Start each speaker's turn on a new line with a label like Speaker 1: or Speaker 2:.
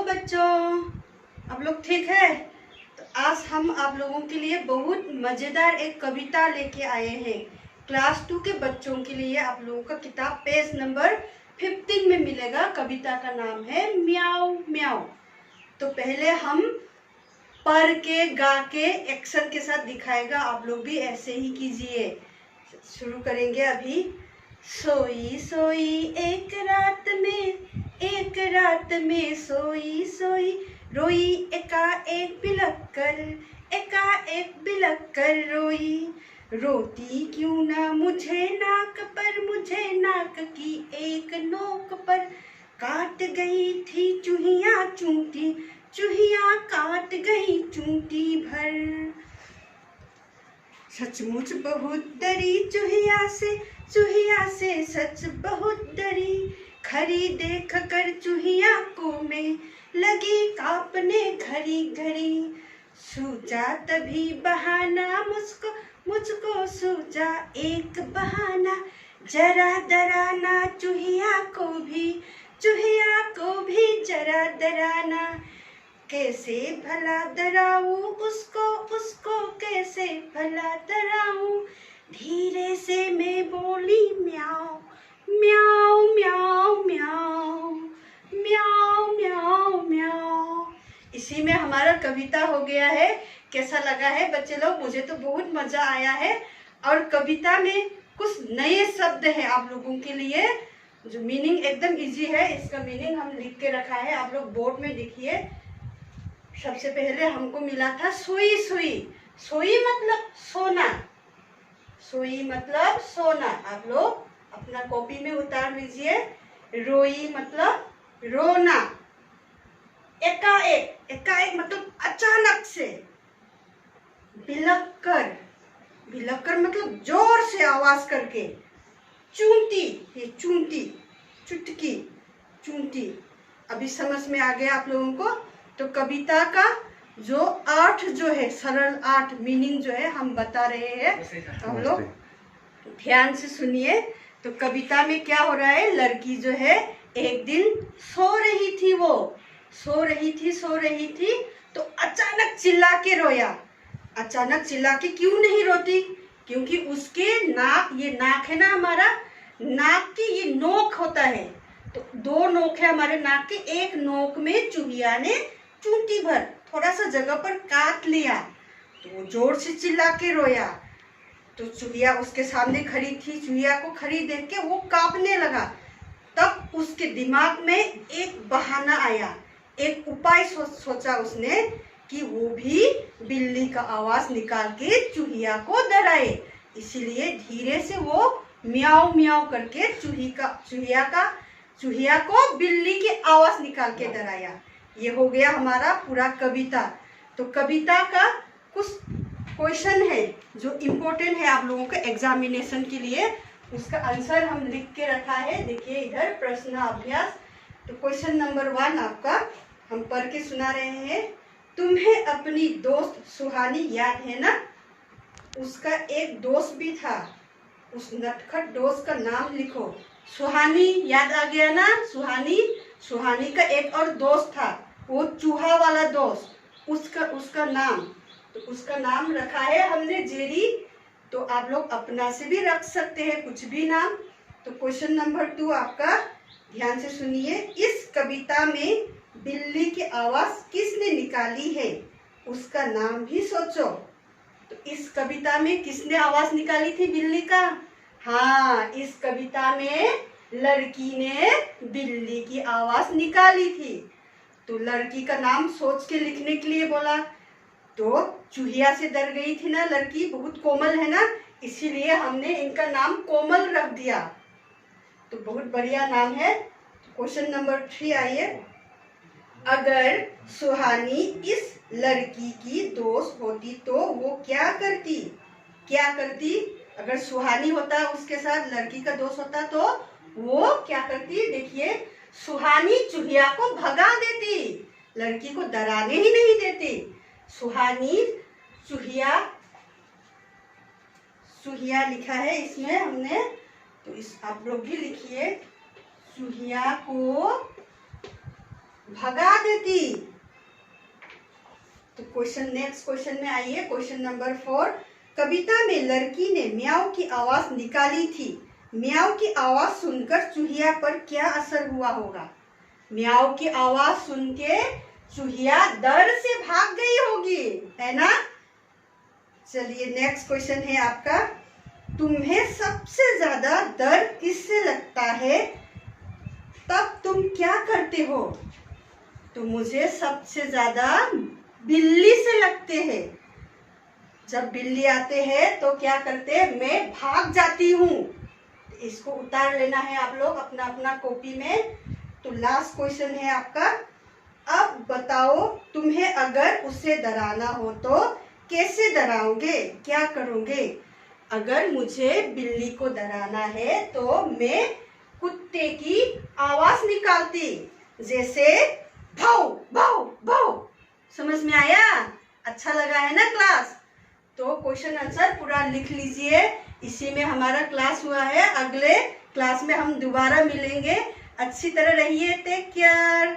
Speaker 1: बच्चों, आप लोग ठीक है? तो आज हम आप लोगों के लिए बहुत मज़ेदार एक कविता लेके आए हैं। क्लास 2 के बच्चों के लिए आप लोगों का किताब पेज नंबर 15 में मिलेगा। कविता का नाम है म्याऊ म्याऊ। तो पहले हम पढ़ के गा के एक्शन के साथ दिखाएगा, आप लोग भी ऐसे ही कीजिए। शुरू करेंगे अभी। सोई सोई एक रात में सोई सोई रोई एकाएक बिलक कर रोई। रोती क्यों ना मुझे नाक की एक नोक पर काट गई थी चूहिया काट गई चूंटी भर। सचमुच बहुत डरी चूहिया से सच बहुत डरी। खरी देख कर चूहिया को मैं लगी कांपने घड़ी घड़ी। सूझा तभी बहाना मुझको सूझा एक बहाना। जरा डराना चूहिया को भी जरा डराना। कैसे भला डराऊं उसको कैसे भला डराऊं। धीरे से मैं बोली म्याऊ म्याऊ म्याऊ म्याऊ म्याऊ म्याऊ म्याऊ। इसी में हमारा कविता हो गया है। कैसा लगा है बच्चे लोग? मुझे तो बहुत मजा आया है। और कविता में कुछ नए शब्द है आप लोगों के लिए, जो मीनिंग एकदम इजी है। इसका मीनिंग हम लिख के रखा है, आप लोग बोर्ड में देखिए। सबसे पहले हमको मिला था सोई सोई। सोई मतलब सोना, सोई मतलब सोना। आप लोग अपना कॉपी में उतार लीजिए। रोई मतलब रोना। एकाएक मतलब अचानक से। बिलक कर मतलब जोर से आवाज करके। चूंटी, ये चूंटी, चुटकी, चूंटी। अभी समझ में आ गया आप लोगों को? तो कविता का जो अर्थ जो है, सरल अर्थ मीनिंग जो है हम बता रहे हैं, हम लोग ध्यान से सुनिए। तो कविता में क्या हो रहा है? लड़की जो है एक दिन सो रही थी तो अचानक चिल्ला के रोया। अचानक चिल्ला के क्यों नहीं रोती? क्योंकि उसके नाक, ये नाक है ना हमारा, नाक की ये नोक होता है। तो दो नोक है हमारे नाक के। एक नोक में चूहिया ने चूंटी भर थोड़ा सा जगह पर काट लिया, तो वो जोर से चिल्ला के रोया। तो चूहिया उसके सामने खड़ी थी। चूहिया को खड़ी देख के वो कांपने लगा। तब उसके दिमाग में एक बहाना आया, एक उपाय सोचा उसने कि वो भी बिल्ली का आवाज निकाल के चूहिया को डराए। इसीलिए धीरे से वो म्याऊ म्याऊ करके चूहिया को बिल्ली की आवाज निकाल के डराया। ये हो गया हमारा पूरा कविता। तो कविता का कुछ क्वेश्चन है जो इम्पोर्टेंट है आप लोगों के एग्जामिनेशन के लिए, उसका आंसर हम लिख के रखा है। देखिए इधर प्रश्न अभ्यास। तो क्वेश्चन नंबर 1 आपका हम पढ़ के सुना रहे हैं। तुम्हें अपनी दोस्त सुहानी याद है ना? उसका एक दोस्त भी था। उस नटखट दोस्त का नाम लिखो। सुहानी याद आ गया ना? सुहानी का एक और दोस्त था, वो चूहा वाला दोस्त। उसका नाम, तो उसका नाम रखा है हमने जेरी। तो आप लोग अपना से भी रख सकते हैं कुछ भी नाम। तो क्वेश्चन नंबर 2 आपका, ध्यान से सुनिए। इस कविता में बिल्ली की आवाज किसने निकाली है? उसका नाम भी सोचो। तो इस कविता में किसने आवाज निकाली थी बिल्ली का? हाँ, इस कविता में लड़की ने बिल्ली की आवाज निकाली थी। तो लड़की का नाम सोच के लिखने के लिए बोला। तो चूहिया से डर गई थी ना लड़की, बहुत कोमल है ना, इसीलिए हमने इनका नाम कोमल रख दिया। तो बहुत बढ़िया नाम है। क्वेश्चन नंबर 3 आइए। अगर सुहानी इस लड़की की दोस्त होती तो वो क्या करती? अगर सुहानी होता उसके साथ, लड़की का दोस्त होता, तो वो क्या करती? देखिए, सुहानी चूहिया को भगा देती, लड़की को डराने ही नहीं देती। सुहानी चूहिया लिखा है इसमें हमने, तो इस आप लोग भी लिखिए। चूहिया को भगा देती। तो नेक्स्ट क्वेश्चन में आइए, क्वेश्चन नंबर 4। कविता में लड़की ने म्याऊ की आवाज निकाली थी। म्याऊ की आवाज सुनकर चूहिया पर क्या असर हुआ होगा? म्याऊ की आवाज सुन के चूहिया डर से भाग गई होगी, है ना। चलिए नेक्स्ट क्वेश्चन है आपका, तुम्हें सबसे ज्यादा डर किससे लगता है, तब तुम क्या करते हो? तो मुझे सबसे ज्यादा बिल्ली से लगते हैं। जब बिल्ली आते हैं तो क्या करते हैं, मैं भाग जाती हूँ। इसको उतार लेना है आप लोग अपना अपना कॉपी में। तो लास्ट क्वेश्चन है आपका, अब बताओ तुम्हें अगर उसे डराना हो तो कैसे डराओगे, क्या करोगे? अगर मुझे बिल्ली को डराना है तो मैं कुत्ते की आवाज निकालती, जैसे भाऊ भाऊ भाऊ। समझ में आया? अच्छा लगा है ना क्लास? तो क्वेश्चन आंसर पूरा लिख लीजिए। इसी में हमारा क्लास हुआ है। अगले क्लास में हम दोबारा मिलेंगे। अच्छी तरह रहिए। Take care.